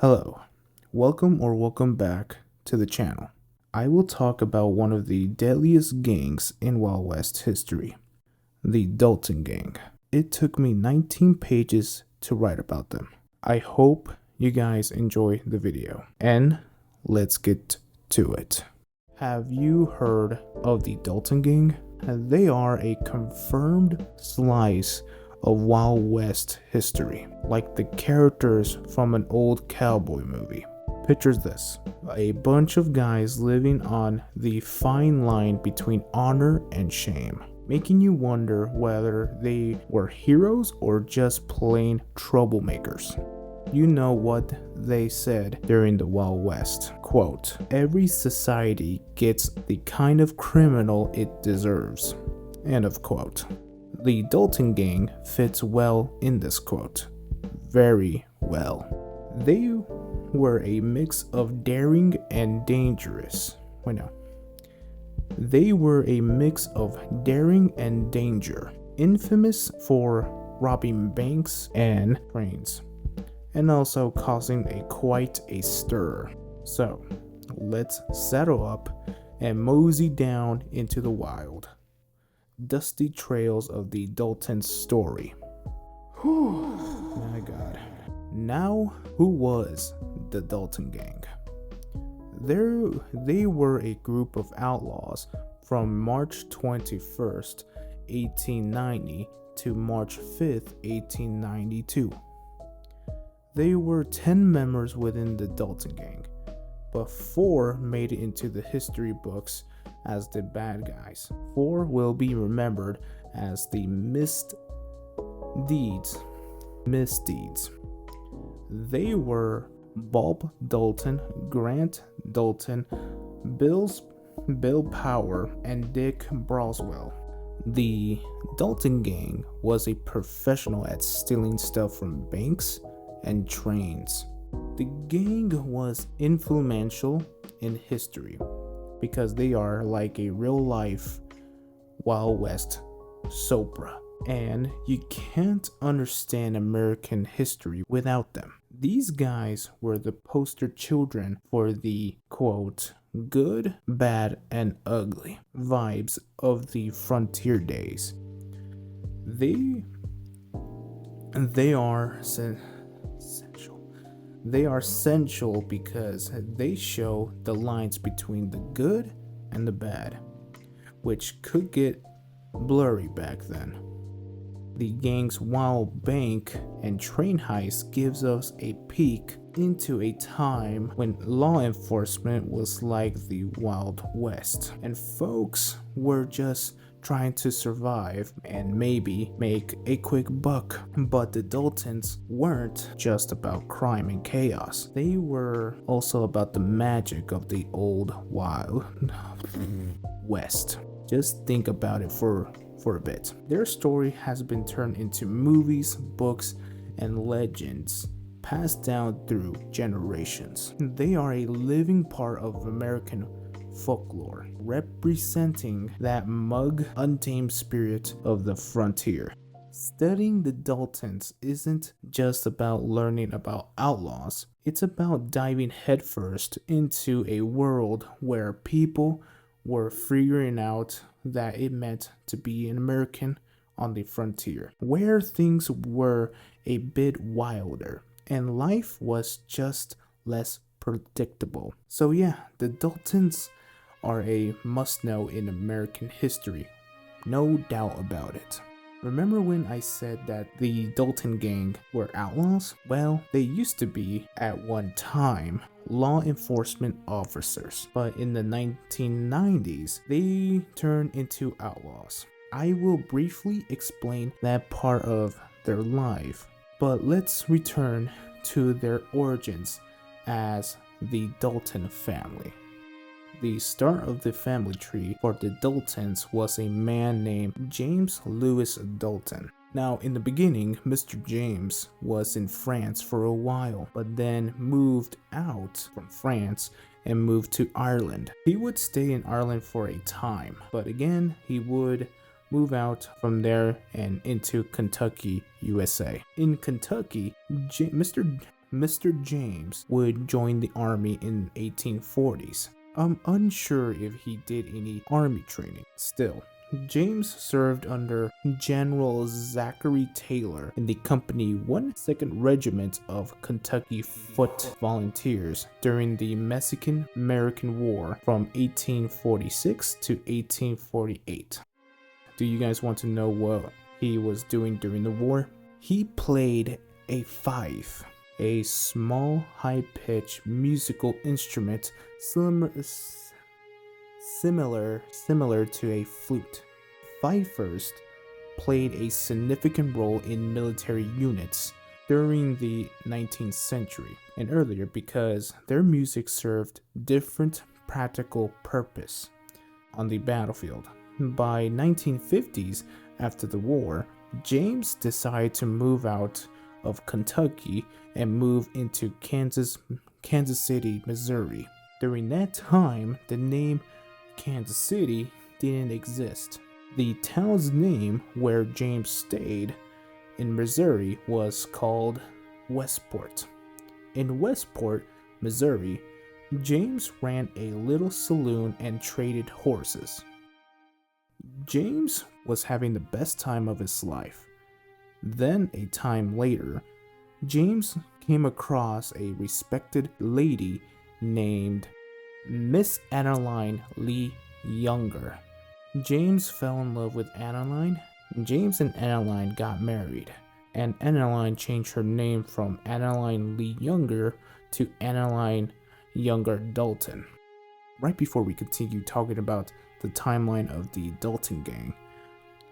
Hello, welcome back to the channel. I will talk about one of the deadliest gangs in Wild West history, the Dalton Gang. It took me 19 pages to write about them. I hope you guys enjoy the video, and let's get to it. Have you heard of the Dalton Gang? They are a confirmed slice of Wild West history, like the characters from an old cowboy movie. Picture this: a bunch of guys living on the fine line between honor and shame, making you wonder whether they were heroes or just plain troublemakers. You know what they said during the Wild West, quote, "Every society gets the kind of criminal it deserves," end of quote. The Dalton Gang fits well in this quote. Very well. They were a mix of daring and dangerous. They were a mix of daring and danger, infamous for robbing banks and trains, and also causing quite a stir. So, let's saddle up and mosey down into the wild, dusty trails of the Dalton story. Whew, my God. Now, who was the Dalton Gang? They were a group of outlaws from March 21st, 1890 to March 5th, 1892. There were 10 members within the Dalton Gang, but 4 made it into the history books as the bad guys. 4 will be remembered as the misdeeds. They were Bob Dalton, Grant Dalton, Bill Power, and Dick Broswell. The Dalton Gang was a professional at stealing stuff from banks and trains. The gang was influential in history because they are like a real-life Wild West soap opera, and you can't understand American history without them. These guys were the poster children for the, quote, good, bad, and ugly vibes of the frontier days. They are essential because they show the lines between the good and the bad, which could get blurry back then. The gang's wild bank and train heist gives us a peek into a time when law enforcement was like the Wild West, and folks were just trying to survive and maybe make a quick buck. But the Daltons weren't just about crime and chaos. They were also about the magic of the old Wild West. Just think about it for a bit. Their story has been turned into movies, books, and legends passed down through generations. They are a living part of American folklore, representing that untamed spirit of the frontier. Studying the Daltons isn't just about learning about outlaws, it's about diving headfirst into a world where people were figuring out that it meant to be an American on the frontier, where things were a bit wilder and life was just less predictable. So yeah, the Daltons are a must-know in American history, no doubt about it. Remember when I said that the Dalton Gang were outlaws? Well, they used to be, at one time, law enforcement officers, but in the 1990s, they turned into outlaws. I will briefly explain that part of their life, but let's return to their origins as the Dalton family. The start of the family tree for the Daltons was a man named James Louis Dalton. Now, in the beginning, Mr. James was in France for a while, but then moved out from France and moved to Ireland. He would stay in Ireland for a time, but again, he would move out from there and into Kentucky, USA. In Kentucky, Mr. Mr. James would join the army in 1840s. I'm unsure if he did any army training. Still, James served under General Zachary Taylor in the Company 1st Regiment of Kentucky Foot Volunteers during the Mexican-American War from 1846 to 1848. Do you guys want to know what he was doing during the war? He played a fife, a small high-pitched musical instrument similar to a flute. Fifers played a significant role in military units during the 19th century and earlier because their music served different practical purpose on the battlefield. By 1950s, after the war, James decided to move out of Kentucky and move into Kansas City, Missouri. During that time, the name Kansas City didn't exist. The town's name where James stayed in Missouri was called Westport. In Westport, Missouri, James ran a little saloon and traded horses. James was having the best time of his life. Then, a time later, James came across a respected lady named Miss Adeline Lee Younger. James fell in love with Adeline. James and Adeline got married, and Adeline changed her name from Adeline Lee Younger to Adeline Younger Dalton. Right before we continue talking about the timeline of the Dalton Gang,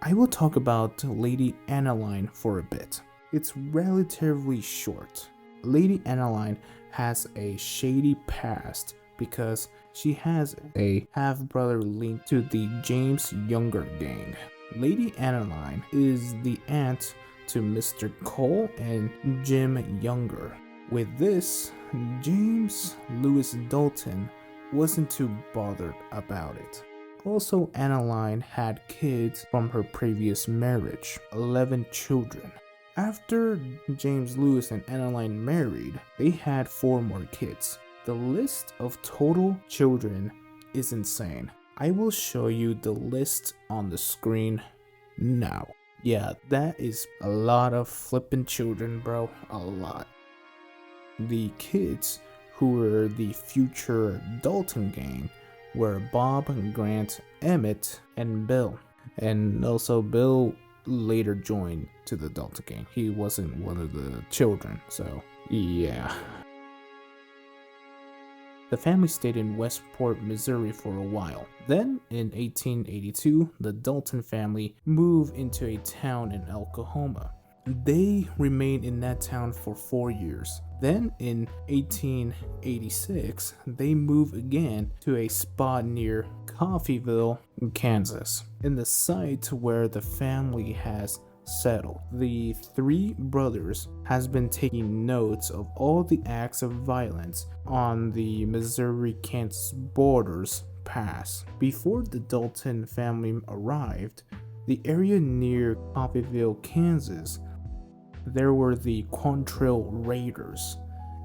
I will talk about Lady Adeline for a bit. It's relatively short. Lady Adeline has a shady past because she has a half-brother linked to the James Younger Gang. Lady Adeline is the aunt to Mr. Cole and Jim Younger. With this, James Lewis Dalton wasn't too bothered about it. Also, Adeline had kids from her previous marriage, 11 children. After James Lewis and Adeline married, they had 4 more kids. The list of total children is insane. I will show you the list on the screen now. Yeah, that is a lot of flippin' children, bro. A lot. The kids who were the future Dalton Gang were Bob, Grant, Emmett, and Bill. And also Bill later joined to the Dalton Gang. He wasn't one of the children, so yeah. The family stayed in Westport, Missouri for a while. Then, in 1882, the Dalton family moved into a town in Oklahoma. They remained in that town for 4 years. Then, in 1886, they moved again to a spot near Coffeyville, Kansas, in the site where the family has settled. The 3 brothers has been taking notes of all the acts of violence on the Missouri-Kansas borders pass. Before the Dalton family arrived, the area near Coffeyville, Kansas, there were the Quantrill Raiders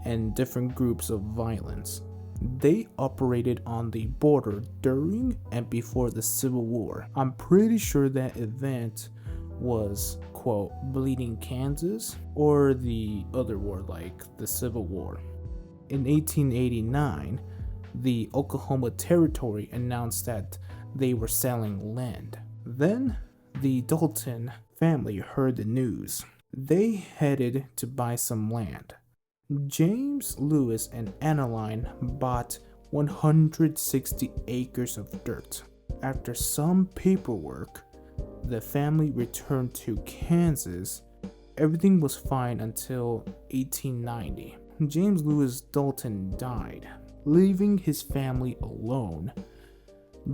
and different groups of violence. They operated on the border during and before the Civil War. I'm pretty sure that event was, quote, Bleeding Kansas, or the other war like the Civil War. In 1889, the Oklahoma Territory announced that they were selling land. Then the Dalton family heard the news. They headed to buy some land. James Lewis and Adeline bought 160 acres of dirt. After some paperwork, the family returned to Kansas. Everything was fine until 1890. James Lewis Dalton died, leaving his family alone.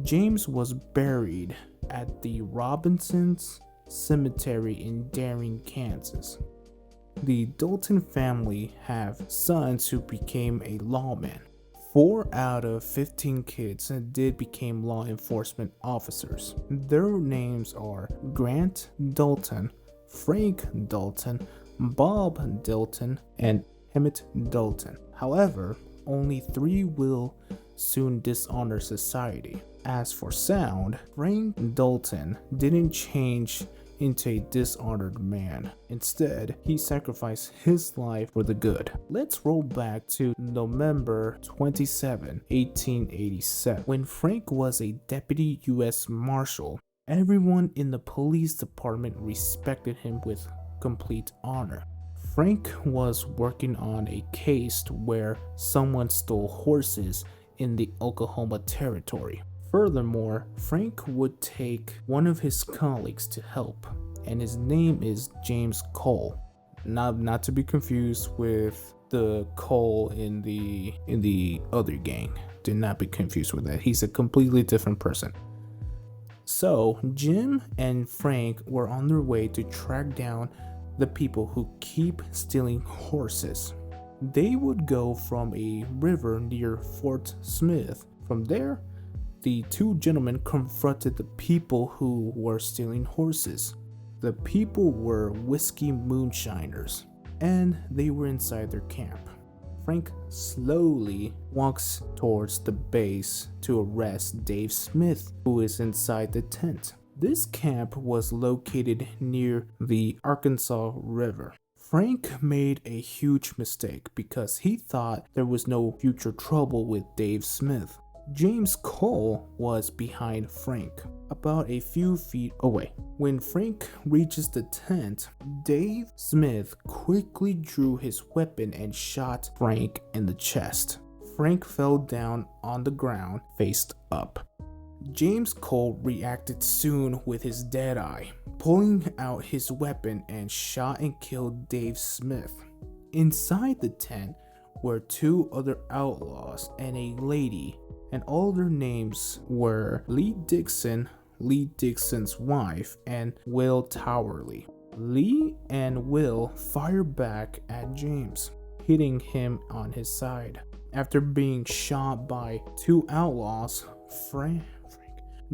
James was buried at the Robinsons Cemetery in Darien, Kansas. The Dalton family have sons who became a lawman. 4 out of 15 kids did become law enforcement officers. Their names are Grant Dalton, Frank Dalton, Bob Dalton, and Emmett Dalton. However, only 3 will soon dishonor society. As for sound, Frank Dalton didn't change into a dishonored man. Instead, he sacrificed his life for the good. Let's roll back to November 27, 1887, when Frank was a deputy U.S. Marshal. Everyone in the police department respected him with complete honor. Frank was working on a case where someone stole horses in the Oklahoma Territory. Furthermore, Frank would take one of his colleagues to help, and his name is James Cole. Not to be confused with the Cole in the other gang. Do not be confused with that. He's a completely different person. So, Jim and Frank were on their way to track down the people who keep stealing horses. They would go from a river near Fort Smith. From there, the 2 gentlemen confronted the people who were stealing horses. The people were whiskey moonshiners, and they were inside their camp. Frank slowly walks towards the base to arrest Dave Smith, who is inside the tent. This camp was located near the Arkansas River. Frank made a huge mistake because he thought there was no future trouble with Dave Smith. James Cole was behind Frank, about a few feet away. When Frank reaches the tent, Dave Smith quickly drew his weapon and shot Frank in the chest. Frank fell down on the ground, face up. James Cole reacted soon with his dead eye, pulling out his weapon and shot and killed Dave Smith. Inside the tent were 2 other outlaws and a lady, and all their names were Lee Dixon, Lee Dixon's wife, and Will Towerley. Lee and Will fired back at James, hitting him on his side. After being shot by 2 outlaws,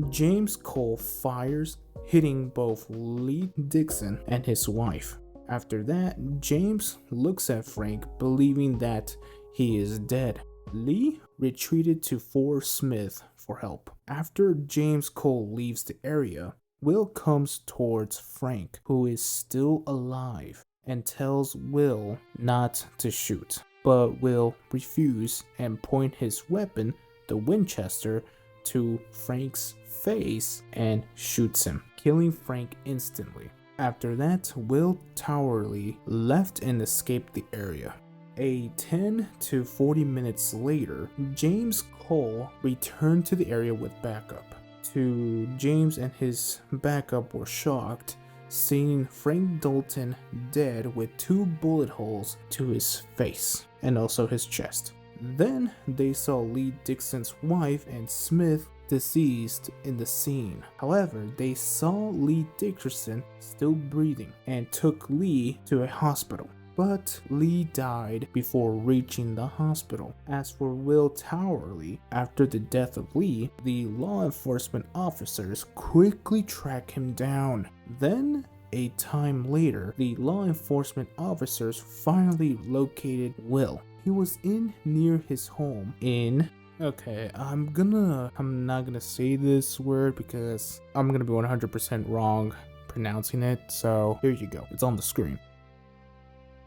James Cole fires, hitting both Lee Dixon and his wife. After that, James looks at Frank, believing that he is dead. Lee retreated to Fort Smith for help. After James Cole leaves the area, Will comes towards Frank, who is still alive, and tells Will not to shoot. But Will refuses and point his weapon, the Winchester, to Frank's face and shoots him, killing Frank instantly. After that, Will Towerley left and escaped the area. 10 to 40 minutes later, James Cole returned to the area with backup. James and his backup were shocked, seeing Frank Dalton dead with 2 bullet holes to his face and also his chest. Then they saw Lee Dixon's wife and Smith deceased in the scene. However, they saw Lee Dixon still breathing and took Lee to a hospital. But Lee died before reaching the hospital. As for Will Towerley, after the death of Lee, the law enforcement officers quickly track him down. Then, a time later, the law enforcement officers finally located Will. He was near his home in... Okay, I'm not gonna say this word because I'm gonna be 100% wrong pronouncing it, so here you go. It's on the screen.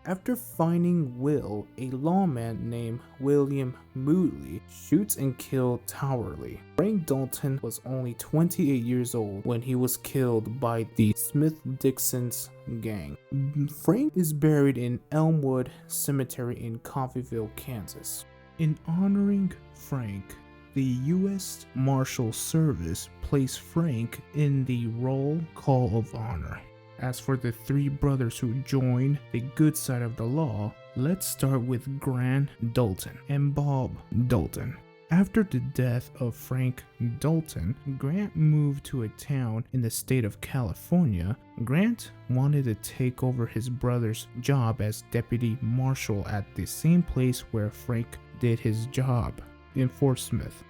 After finding Will, a lawman named William Moodley shoots and kills Towerley. Frank Dalton was only 28 years old when he was killed by the Smith-Dixon's gang. Frank is buried in Elmwood Cemetery in Coffeyville, Kansas. In honoring Frank, the U.S. Marshal Service placed Frank in the Roll Call of Honor. As for the 3 brothers who joined the good side of the law, let's start with Grant Dalton and Bob Dalton. After the death of Frank Dalton, Grant moved to a town in the state of California. Grant wanted to take over his brother's job as deputy marshal at the same place where Frank did his job, in Fort Smith.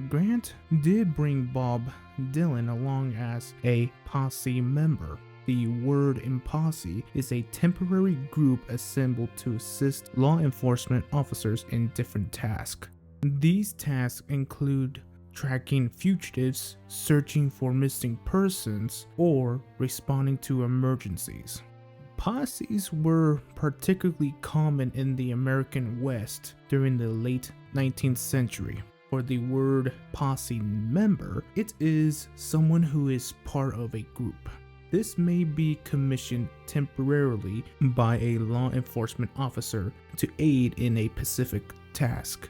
Grant did bring Bob Dylan along as a posse member. The word in posse is a temporary group assembled to assist law enforcement officers in different tasks. These tasks include tracking fugitives, searching for missing persons, or responding to emergencies. Posses were particularly common in the American West during the late 19th century. For the word posse member, it is someone who is part of a group. This may be commissioned temporarily by a law enforcement officer to aid in a specific task.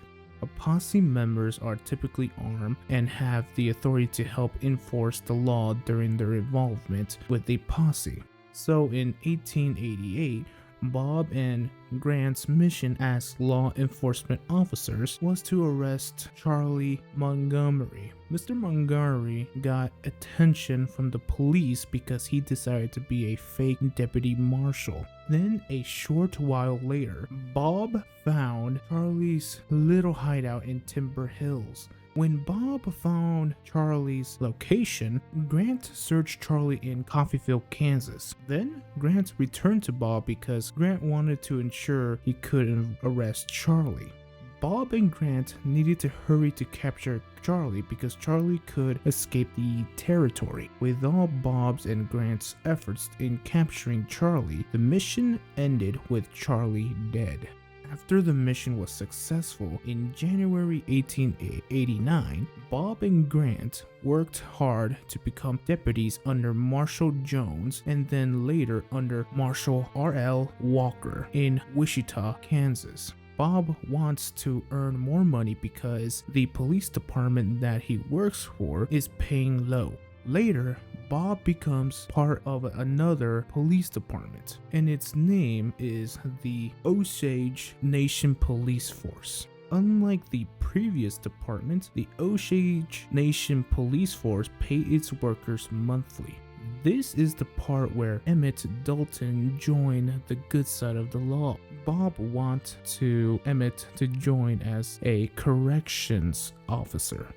Posse members are typically armed and have the authority to help enforce the law during their involvement with the posse. So in 1888, Bob and Grant's mission as law enforcement officers was to arrest Charlie Montgomery. Mr. Montgomery got attention from the police because he decided to be a fake deputy marshal. Then, a short while later, Bob found Charlie's little hideout in Timber Hills. When Bob found Charlie's location, Grant searched Charlie in Coffeyville, Kansas. Then, Grant returned to Bob because Grant wanted to ensure he couldn't arrest Charlie. Bob and Grant needed to hurry to capture Charlie because Charlie could escape the territory. With all Bob's and Grant's efforts in capturing Charlie, the mission ended with Charlie dead. After the mission was successful, in January 1889, Bob and Grant worked hard to become deputies under Marshal Jones and then later under Marshal R.L. Walker in Wichita, Kansas. Bob wants to earn more money because the police department that he works for is paying low. Later, Bob becomes part of another police department, and its name is the Osage Nation Police Force. Unlike the previous department, the Osage Nation Police Force pays its workers monthly. This is the part where Emmett Dalton joined the good side of the law. Bob wants Emmett to join as a corrections officer.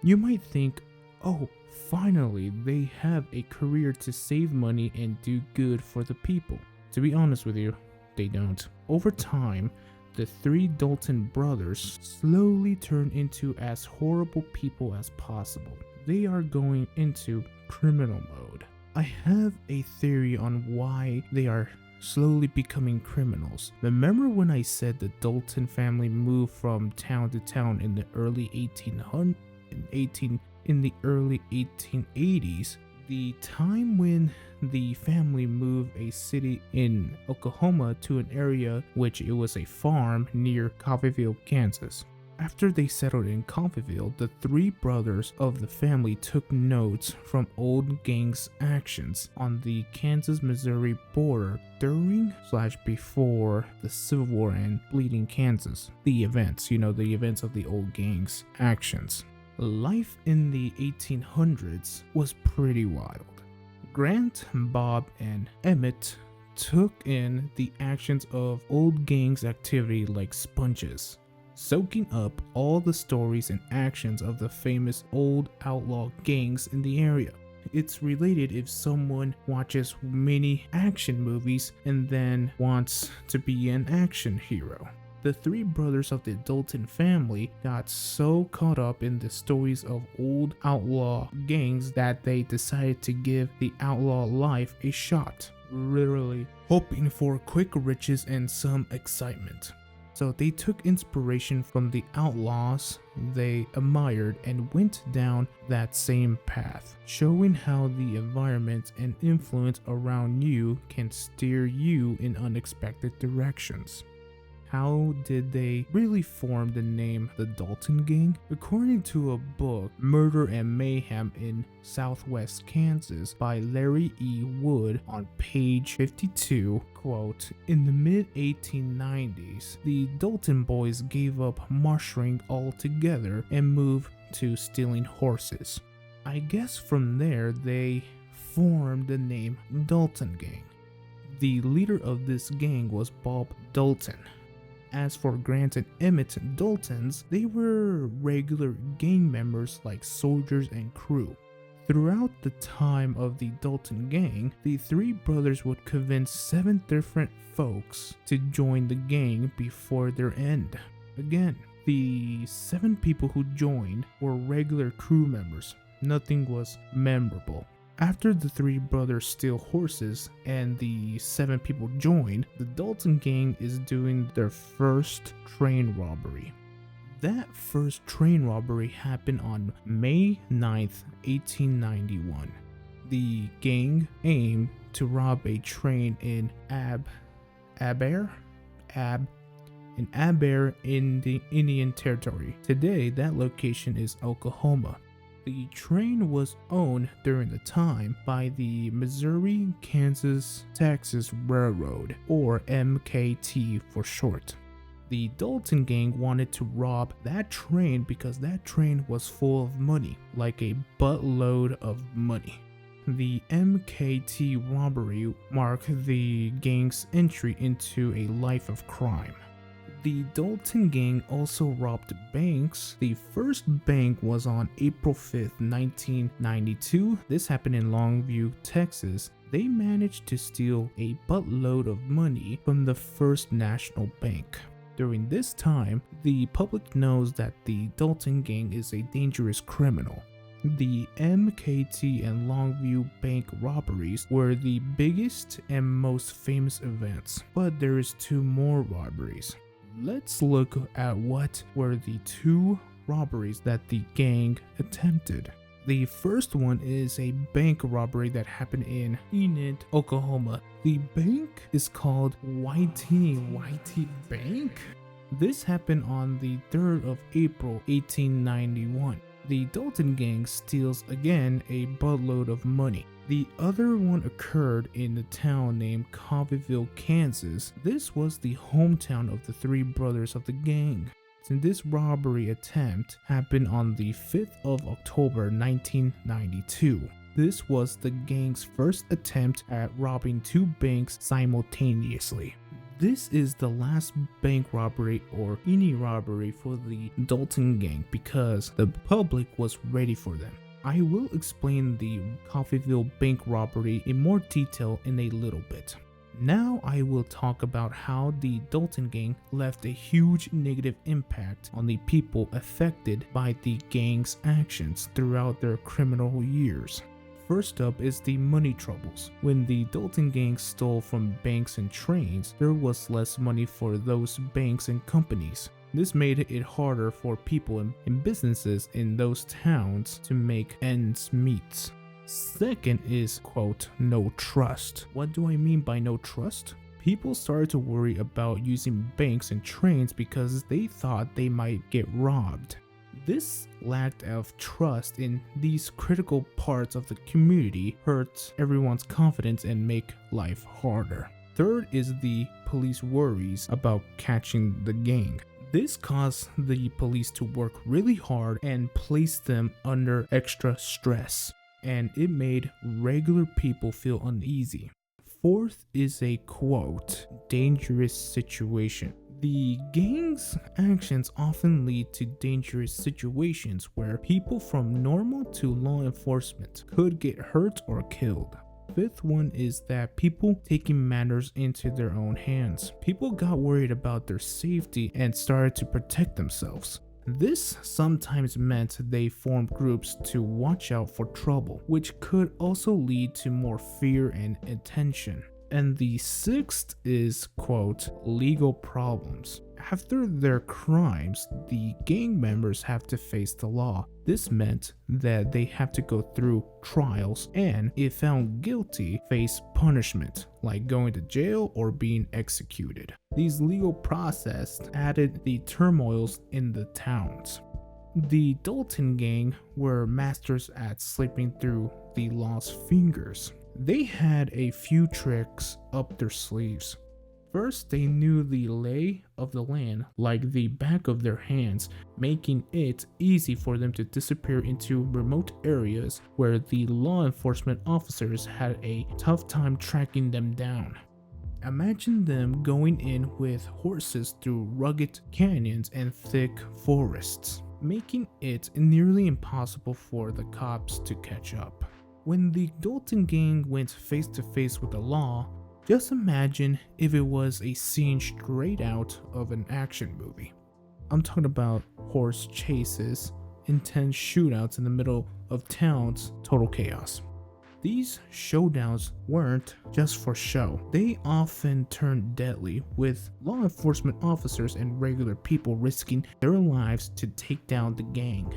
You might think, oh, finally, they have a career to save money and do good for the people. To be honest with you, they don't. Over time, the three Dalton brothers slowly turn into as horrible people as possible. They are going into criminal mode. I have a theory on why they are slowly becoming criminals. Remember when I said the Dalton family moved from town to town in the early 1880s, the time when the family moved a city in Oklahoma to an area which it was a farm near Coffeyville, Kansas. After they settled in Coffeyville, the three brothers of the family took notes from old gang's actions on the Kansas-Missouri border during/before the Civil War and Bleeding Kansas. The events of the old gang's actions. Life in the 1800s was pretty wild. Grant, Bob, and Emmett took in the actions of old gang's activity like sponges, soaking up all the stories and actions of the famous old outlaw gangs in the area. It's related if someone watches many action movies and then wants to be an action hero. The three brothers of the Dalton family got so caught up in the stories of old outlaw gangs that they decided to give the outlaw life a shot, literally hoping for quick riches and some excitement. So they took inspiration from the outlaws they admired and went down that same path, showing how the environment and influence around you can steer you in unexpected directions. How did they really form the name the Dalton Gang? According to a book, Murder and Mayhem in Southwest Kansas by Larry E. Wood on page 52, quote, "In the mid-1890s, the Dalton boys gave up marshalling altogether and moved to stealing horses. I guess from there they formed the name Dalton Gang. The leader of this gang was Bob Dalton. As for Grant and Emmett Daltons, they were regular gang members like soldiers and crew. Throughout the time of the Dalton Gang, the three brothers would convince 7 different folks to join the gang before their end. Again, the 7 people who joined were regular crew members. Nothing was memorable. After the 3 brothers steal horses and the 7 people join, the Dalton Gang is doing their first train robbery. That first train robbery happened on May 9th, 1891. The gang aimed to rob a train in Aber in the Indian Territory. Today, that location is Oklahoma. The train was owned during the time by the Missouri-Kansas-Texas Railroad, or MKT for short. The Dalton Gang wanted to rob that train because that train was full of money, like a buttload of money. The MKT robbery marked the gang's entry into a life of crime. The Dalton Gang also robbed banks. The first bank was on April 5th, 1992. This happened in Longview, Texas. They managed to steal a buttload of money from the First National Bank. During this time, the public knows that the Dalton Gang is a dangerous criminal. The MKT and Longview bank robberies were the biggest and most famous events, but there is 2 more robberies. Let's look at what were the 2 robberies that the gang attempted. The first one is a bank robbery that happened in Enid, Oklahoma. The bank is called White Bank. This happened on the 3rd of April, 1891. The Dalton Gang steals again a buttload of money. The other one occurred in a town named Coffeyville, Kansas. This was the hometown of the 3 brothers of the gang. And this robbery attempt happened on the 5th of October 1992. This was the gang's first attempt at robbing 2 banks simultaneously. This is the last bank robbery or any robbery for the Dalton Gang because the public was ready for them. I will explain the Coffeyville bank robbery in more detail in a little bit. Now I will talk about how the Dalton Gang left a huge negative impact on the people affected by the gang's actions throughout their criminal years. First up is the money troubles. When the Dalton Gang stole from banks and trains, there was less money for those banks and companies. This made it harder for people and businesses in those towns to make ends meet. Second is, quote, no trust. What do I mean by no trust? People started to worry about using banks and trains because they thought they might get robbed. This lack of trust in these critical parts of the community hurts everyone's confidence and make life harder. Third is the police worries about catching the gang. This caused the police to work really hard and place them under extra stress, and it made regular people feel uneasy. Fourth is a, quote, dangerous situation. The gang's actions often lead to dangerous situations where people from normal to law enforcement could get hurt or killed. Fifth one is that people taking matters into their own hands. People got worried about their safety and started to protect themselves. This sometimes meant they formed groups to watch out for trouble, which could also lead to more fear and attention. And the sixth is, quote, legal problems. After their crimes, the gang members have to face the law. This meant that they have to go through trials and, if found guilty, face punishment, like going to jail or being executed. These legal processes added the turmoils in the towns. The Dalton Gang were masters at slipping through the law's fingers. They had a few tricks up their sleeves. First, they knew the lay of the land like the back of their hands, making it easy for them to disappear into remote areas where the law enforcement officers had a tough time tracking them down. Imagine them going in with horses through rugged canyons and thick forests. making it nearly impossible for the cops to catch up. When the Dalton Gang went face to face with the law, just imagine if it was a scene straight out of an action movie. I'm talking about horse chases, intense shootouts in the middle of town's total chaos. These showdowns weren't just for show. They often turned deadly, with law enforcement officers and regular people risking their lives to take down the gang.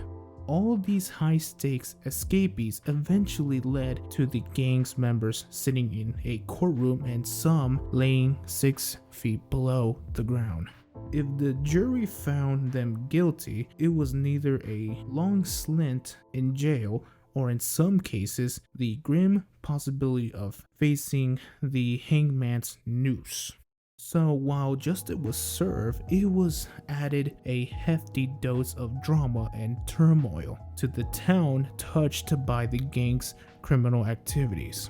All these high-stakes escapees eventually led to the gang's members sitting in a courtroom and some laying 6 feet below the ground. If the jury found them guilty, it was neither a long stint in jail or, in some cases, the grim possibility of facing the hangman's noose. So while justice was served, it was added a hefty dose of drama and turmoil to the town touched by the gang's criminal activities.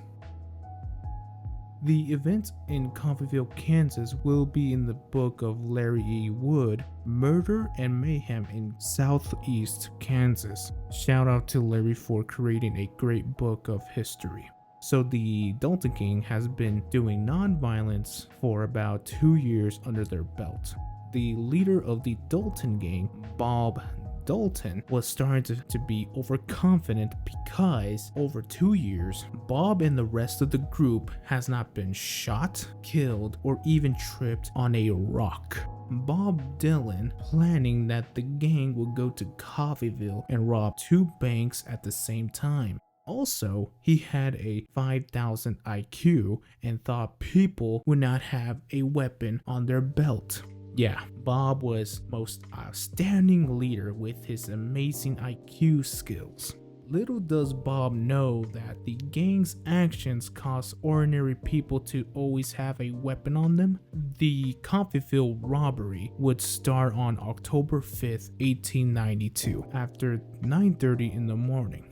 The events in Coffeyville, Kansas will be in the book of Larry E. Wood, Murder and Mayhem in Southeast Kansas. Shout out to Larry for creating a great book of history. So the Dalton Gang has been doing non-violence for about 2 years under their belt. The leader of the Dalton Gang, Bob Dalton, was starting to be overconfident because over 2 years, Bob and the rest of the group has not been shot, killed, or even tripped on a rock. Bob Dylan planning that the gang would go to Coffeyville and rob 2 banks at the same time. Also, he had a 5,000 IQ and thought people would not have a weapon on their belt. Yeah, Bob was most outstanding leader with his amazing IQ skills. Little does Bob know that the gang's actions cause ordinary people to always have a weapon on them. The Coffeyville robbery would start on October 5th, 1892, after 9:30 in the morning.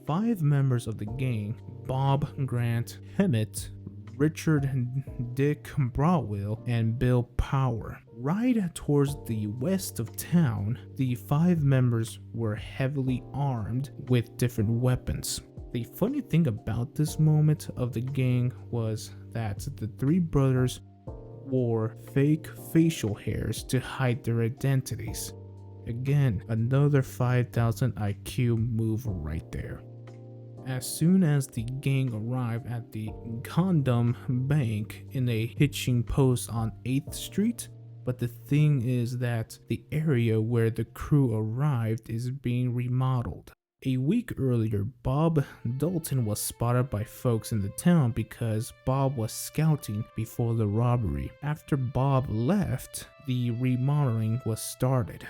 5 members of the gang, Bob Grant Hemet, Richard Dick Broadwell, and Bill Power. Right towards the west of town, the 5 members were heavily armed with different weapons. The funny thing about this moment of the gang was that the 3 brothers wore fake facial hairs to hide their identities. Again, another 5,000 IQ move right there. As soon as the gang arrived at the Condom Bank in a hitching post on 8th Street, but the thing is that the area where the crew arrived is being remodeled. A week earlier, Bob Dalton was spotted by folks in the town because Bob was scouting before the robbery. After Bob left, the remodeling was started.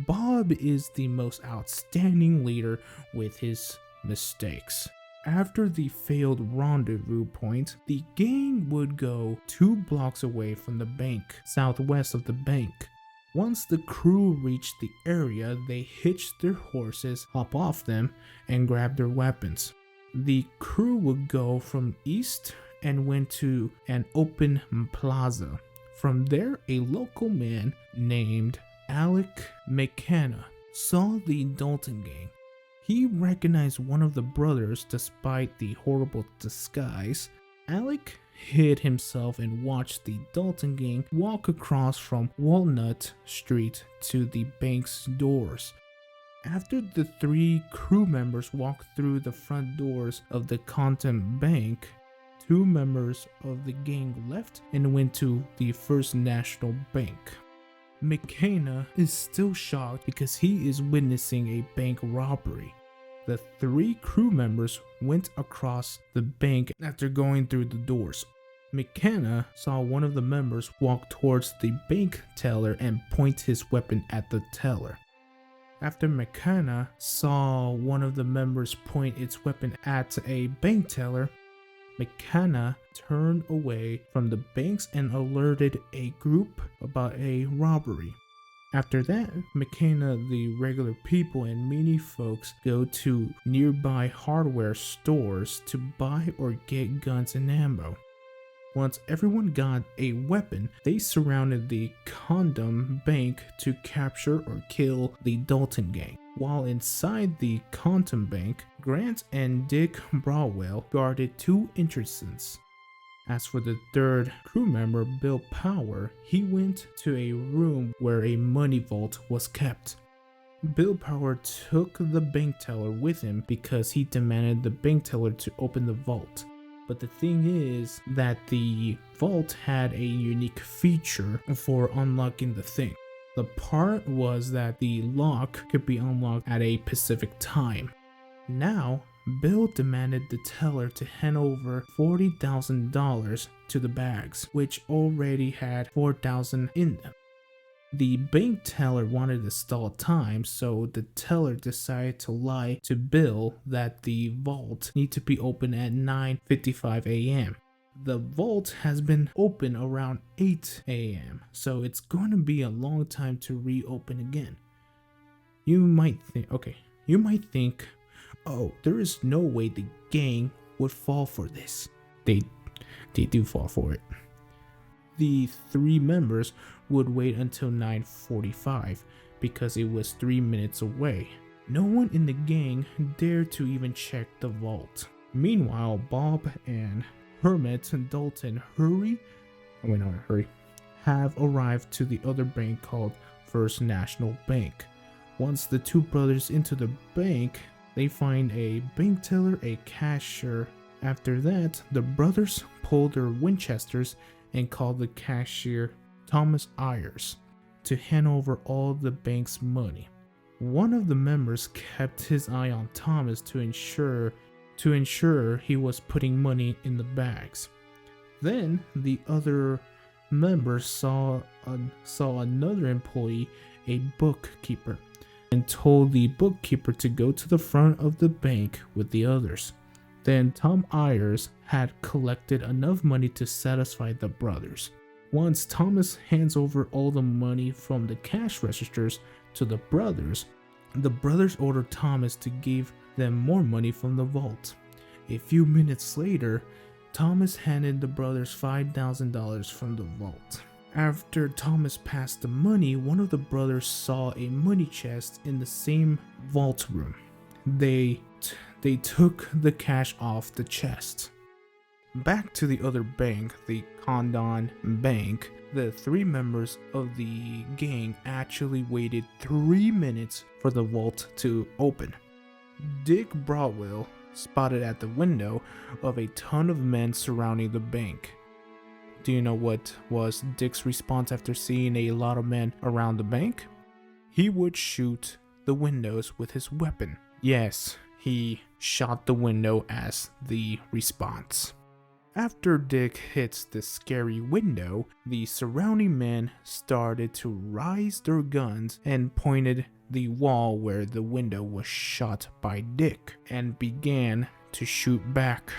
Bob is the most outstanding leader with his mistakes. After the failed rendezvous point, the gang would go 2 blocks away from the bank, southwest of the bank. Once the crew reached the area, they hitched their horses, hop off them, and grab their weapons. The crew would go from east and went to an open plaza. From there, a local man named Alec McKenna saw the Dalton Gang. He recognized one of the brothers despite the horrible disguise. Alec hid himself and watched the Dalton Gang walk across from Walnut Street to the bank's doors. After the 3 crew members walked through the front doors of the Condom Bank, 2 members of the gang left and went to the First National Bank. McKenna is still shocked because he is witnessing a bank robbery. The 3 crew members went across the bank after going through the doors. McKenna saw one of the members walk towards the bank teller and point his weapon at the teller. After McKenna saw one of the members point its weapon at a bank teller, McKenna turned away from the banks and alerted a group about a robbery. After that, McKenna, the regular people, and many folks go to nearby hardware stores to buy or get guns and ammo. Once everyone got a weapon, they surrounded the Condom Bank to capture or kill the Dalton Gang. While inside the Condom Bank, Grant and Dick Brawwell guarded two entrances. As for the third crew member, Bill Power, he went to a room where a money vault was kept. Bill Power took the bank teller with him because he demanded the bank teller to open the vault. But the thing is that the vault had a unique feature for unlocking the thing. The part was that the lock could be unlocked at a specific time. Now, Bill demanded the teller to hand over $40,000 to the bags, which already had $4,000 in them. The bank teller wanted to stall time, so the teller decided to lie to Bill that the vault needed to be open at 9:55 a.m. The vault has been open around 8 a.m., so it's going to be a long time to reopen again. You might think, oh, there is no way the gang would fall for this. They do fall for it. The three members would wait until 9:45 because it was 3 minutes away. No one in the gang dared to even check the vault. Meanwhile, Bob and Hermit and Dalton have arrived to the other bank called First National Bank. Once the two brothers into the bank, they find a bank teller, a cashier. After that, the brothers pull their Winchesters and call the cashier Thomas Ayers to hand over all the bank's money. One of the members kept his eye on Thomas to ensure he was putting money in the bags. Then the other member saw another employee, a bookkeeper, and told the bookkeeper to go to the front of the bank with the others. Then Tom Ayers had collected enough money to satisfy the brothers. Once Thomas hands over all the money from the cash registers to the brothers order Thomas to give them more money from the vault. A few minutes later, Thomas handed the brothers $5,000 from the vault. After Thomas passed the money, one of the brothers saw a money chest in the same vault room. They took the cash off the chest. Back to the other bank, the Condon Bank, the three members of the gang actually waited 3 minutes for the vault to open. Dick Brawwell spotted at the window of a ton of men surrounding the bank. Do you know what was Dick's response after seeing a lot of men around the bank? He would shoot the windows with his weapon. Yes, he shot the window as the response. After Dick hits the scary window, the surrounding men started to raise their guns and pointed the wall where the window was shot by Dick and began to shoot back.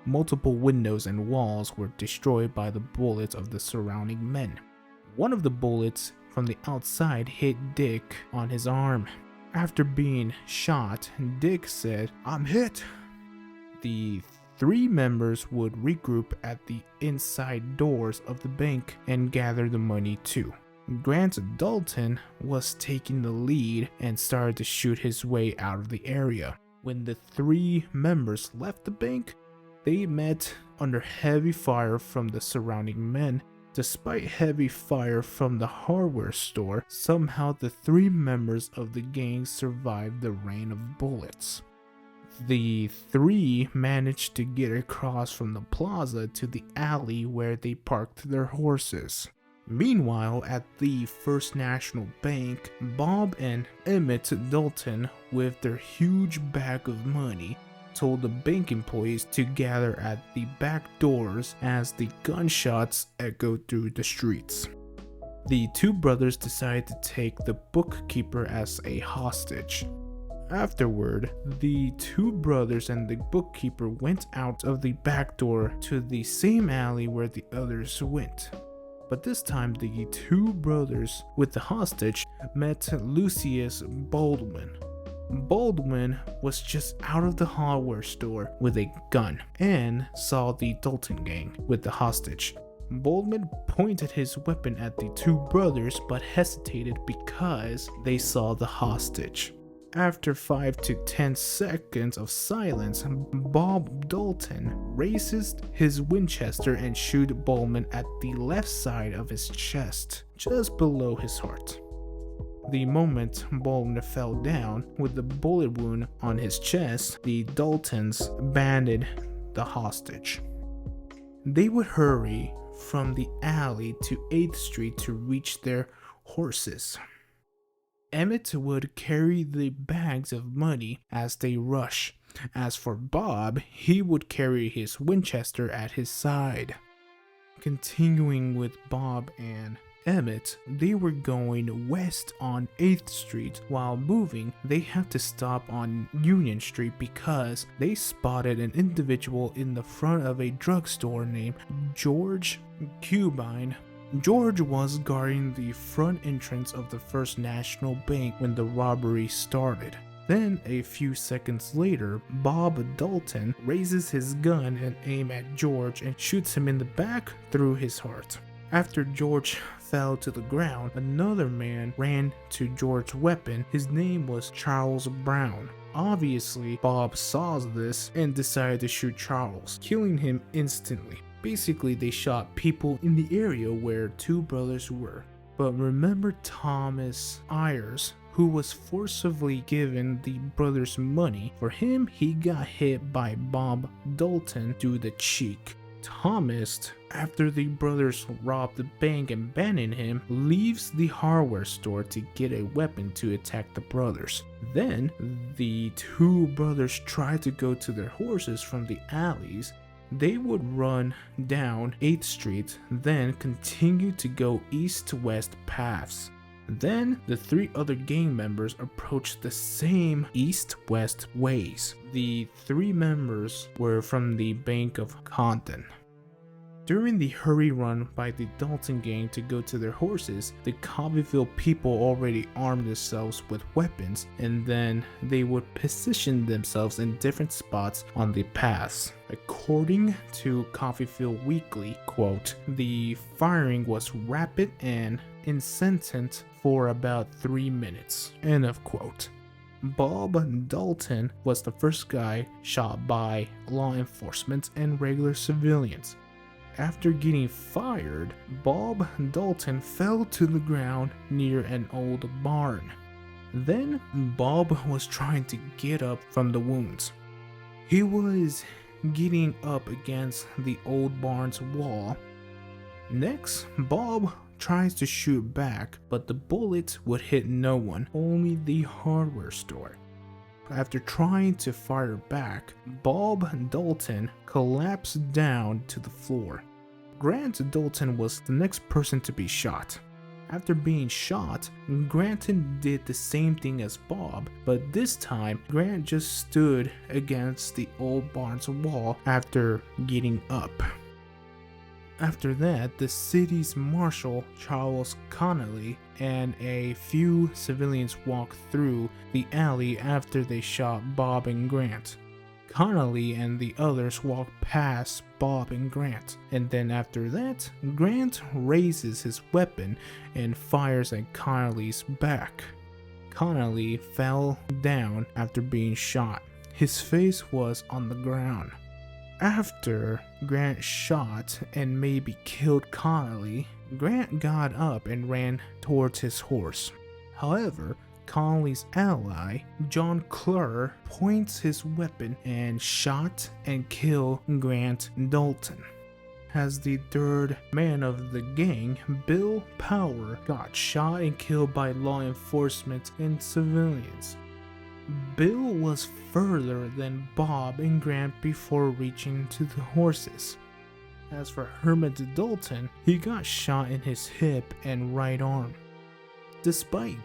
Multiple windows and walls were destroyed by the bullets of the surrounding men. One of the bullets from the outside hit Dick on his arm. After being shot, Dick said, "I'm hit." The three members would regroup at the inside doors of the bank and gather the money too. Grant Dalton was taking the lead and started to shoot his way out of the area. When the three members left the bank, they met under heavy fire from the surrounding men. Despite heavy fire from the hardware store, somehow the three members of the gang survived the rain of bullets. The three managed to get across from the plaza to the alley where they parked their horses. Meanwhile, at the First National Bank, Bob and Emmett Dalton, with their huge bag of money, told the bank employees to gather at the back doors as the gunshots echoed through the streets. The two brothers decided to take the bookkeeper as a hostage. Afterward, the two brothers and the bookkeeper went out of the back door to the same alley where the others went. But this time, the two brothers with the hostage met Lucius Baldwin. Baldwin was just out of the hardware store with a gun and saw the Dalton Gang with the hostage. Baldwin pointed his weapon at the two brothers but hesitated because they saw the hostage. After 5 to 10 seconds of silence, Bob Dalton raises his Winchester and shoots Baldwin at the left side of his chest, just below his heart. The moment Baldwin fell down with the bullet wound on his chest, the Daltons abandoned the hostage. They would hurry from the alley to 8th Street to reach their horses. Emmett would carry the bags of money as they rush. As for Bob, he would carry his Winchester at his side. Continuing with Bob and Emmett, they were going west on 8th Street. While moving, they had to stop on Union Street because they spotted an individual in the front of a drugstore named George Cubine. George was guarding the front entrance of the First National Bank when the robbery started. Then, a few seconds later, Bob Dalton raises his gun and aims at George and shoots him in the back through his heart. After George fell to the ground, another man ran to George's weapon. His name was Charles Brown. Obviously, Bob saw this and decided to shoot Charles, killing him instantly. Basically, they shot people in the area where two brothers were. But remember Thomas Ayers, who was forcibly given the brothers money? For him, he got hit by Bob Dalton through the cheek. Thomas, after the brothers robbed the bank and abandoned him, leaves the hardware store to get a weapon to attack the brothers. Then, the two brothers try to go to their horses from the alleys. They would run down 8th Street, then continue to go east to west paths. Then the three other gang members approached the same east-west ways. The three members were from the Bank of Compton. During the hurry run by the Dalton Gang to go to their horses, the Coffeyville people already armed themselves with weapons, and then they would position themselves in different spots on the paths. According to Coffeyville Weekly, quote, "The firing was rapid and incessant for about 3 minutes," end of quote. Bob Dalton was the first guy shot by law enforcement and regular civilians. After getting fired, Bob Dalton fell to the ground near an old barn. Then Bob was trying to get up from the wounds. He was getting up against the old barn's wall. Next, Bob tries to shoot back, but the bullets would hit no one, only the hardware store. After trying to fire back, Bob Dalton collapsed down to the floor. Grant Dalton was the next person to be shot. After being shot, Grant did the same thing as Bob, but this time Grant just stood against the old barn's wall after getting up. After that, the city's marshal, Charles Connolly, and a few civilians walked through the alley after they shot Bob and Grant. Connolly and the others walked past Bob and Grant, and then after that, Grant raises his weapon and fires at Connolly's back. Connolly fell down after being shot. His face was on the ground. After Grant shot and maybe killed Connolly, Grant got up and ran towards his horse. However, Connolly's ally, John Clure, points his weapon and shot and killed Grant Dalton. As the third man of the gang, Bill Power, got shot and killed by law enforcement and civilians. Bill was further than Bob and Grant before reaching to the horses. As for Hermit Dalton, he got shot in his hip and right arm. Despite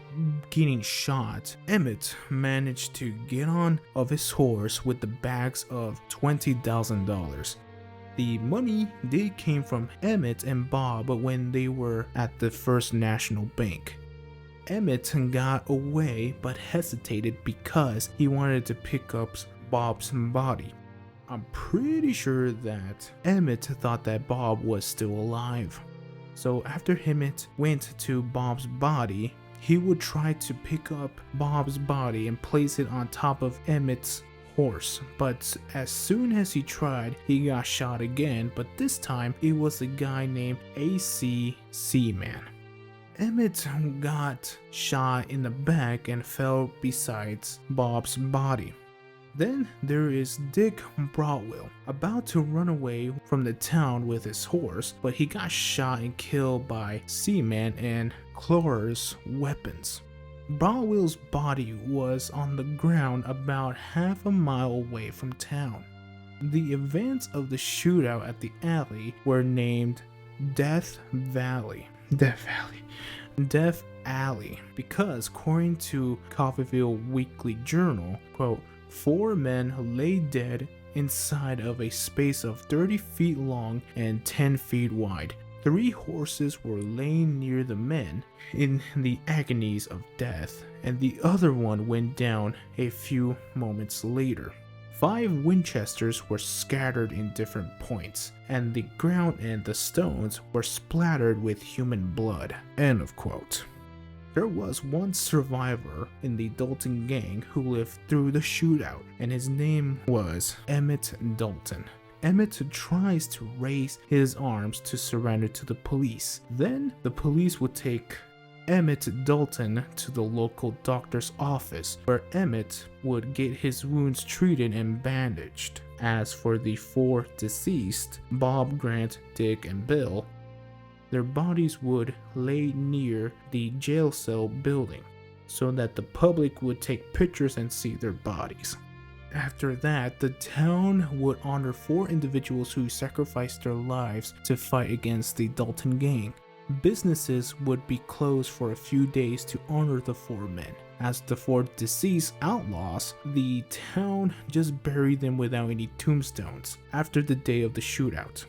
getting shot, Emmett managed to get on of his horse with the bags of $20,000. The money did came from Emmett and Bob when they were at the First National Bank. Emmett got away but hesitated because he wanted to pick up Bob's body. I'm pretty sure that Emmett thought that Bob was still alive. So after Emmett went to Bob's body, he would try to pick up Bob's body and place it on top of Emmett's horse, but as soon as he tried, he got shot again, but this time it was a guy named A.C. Seaman. Emmett got shot in the back and fell beside Bob's body. Then there is Dick Broadwell, about to run away from the town with his horse, but he got shot and killed by Seaman and Clora's weapons. Broadwell's body was on the ground about half a mile away from town. The events of the shootout at the alley were named Death Alley, because according to Coffeyville Weekly Journal, quote, 4 men lay dead inside of a space of 30 feet long and 10 feet wide. 3 horses were laying near the men in the agonies of death, and the other one went down a few moments later. 5 Winchesters were scattered in different points, and the ground and the stones were splattered with human blood. End of quote. There was one survivor in the Dalton Gang who lived through the shootout, and his name was Emmett Dalton. Emmett tries to raise his arms to surrender to the police. Then the police would take Emmett Dalton to the local doctor's office, where Emmett would get his wounds treated and bandaged. As for the 4 deceased, Bob, Grant, Dick, and Bill, their bodies would lay near the jail cell building so that the public would take pictures and see their bodies. After that, the town would honor 4 individuals who sacrificed their lives to fight against the Dalton Gang. Businesses would be closed for a few days to honor the 4 men. As the 4 deceased outlaws, the town just buried them without any tombstones after the day of the shootout.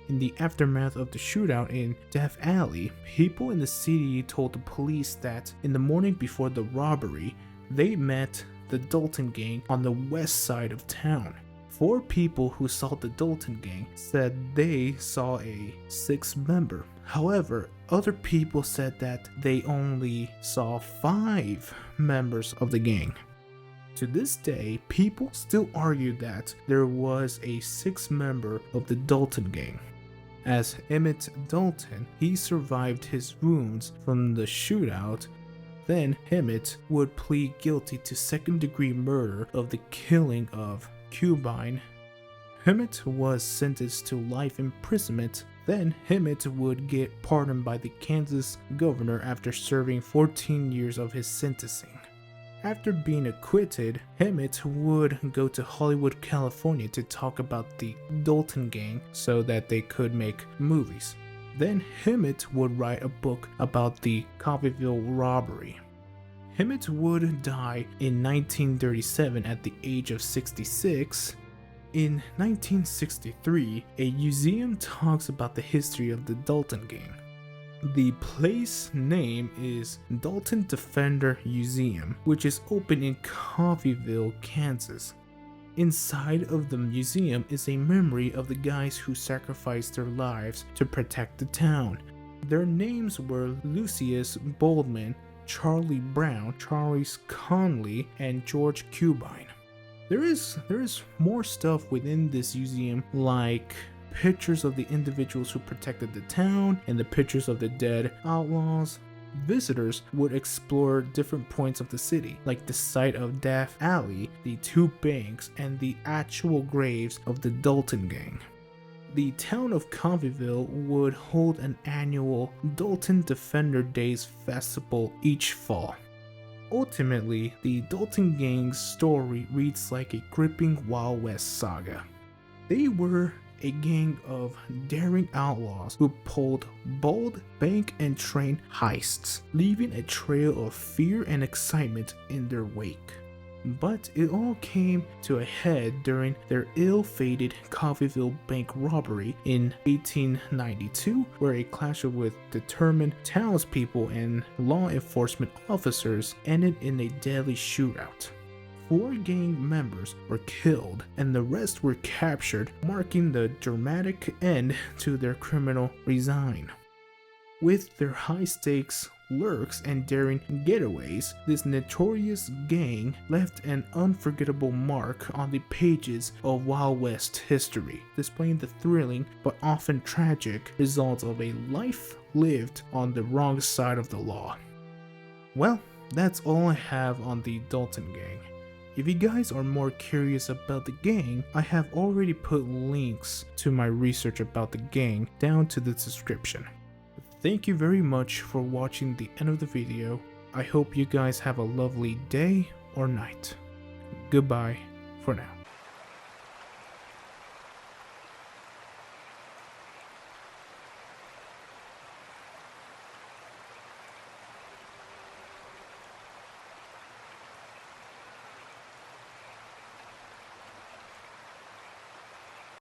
In the aftermath of the shootout in Death Alley, people in the city told the police that in the morning before the robbery, they met the Dalton Gang on the west side of town. 4 people who saw the Dalton Gang said they saw a 6th member. However, other people said that they only saw 5 members of the gang. To this day, people still argue that there was a 6th member of the Dalton Gang. As Emmett Dalton, he survived his wounds from the shootout. Then Emmett would plead guilty to 2nd-degree murder of the killing of Cubine. Emmett was sentenced to life imprisonment. Then Emmett would get pardoned by the Kansas governor after serving 14 years of his sentencing. After being acquitted, Emmett would go to Hollywood, California to talk about the Dalton Gang so that they could make movies. Then Emmett would write a book about the Coffeyville robbery. Emmett would die in 1937 at the age of 66. In 1963, a museum talks about the history of the Dalton Gang. The place name is Dalton Defender Museum, which is open in Coffeyville, Kansas. Inside of the museum is a memory of the guys who sacrificed their lives to protect the town. Their names were Lucius Boldman, Charlie Brown, Charles Conley, and George Cubine. There is more stuff within this museum, like pictures of the individuals who protected the town and the pictures of the dead outlaws. Visitors would explore different points of the city, like the site of Death Alley, the 2 banks, and the actual graves of the Dalton Gang. The town of Coffeyville would hold an annual Dalton Defender Days festival each fall. Ultimately, the Dalton Gang's story reads like a gripping Wild West saga. They were a gang of daring outlaws who pulled bold bank and train heists, leaving a trail of fear and excitement in their wake. But it all came to a head during their ill-fated Coffeyville bank robbery in 1892, where a clash with determined townspeople and law enforcement officers ended in a deadly shootout. 4 gang members were killed and the rest were captured, marking the dramatic end to their criminal reign. With their high-stakes lurks and daring getaways, this notorious gang left an unforgettable mark on the pages of Wild West history, displaying the thrilling but often tragic results of a life lived on the wrong side of the law. Well, that's all I have on the Dalton Gang. If you guys are more curious about the gang, I have already put links to my research about the gang down to the description. Thank you very much for watching the end of the video. I hope you guys have a lovely day or night. Goodbye for now.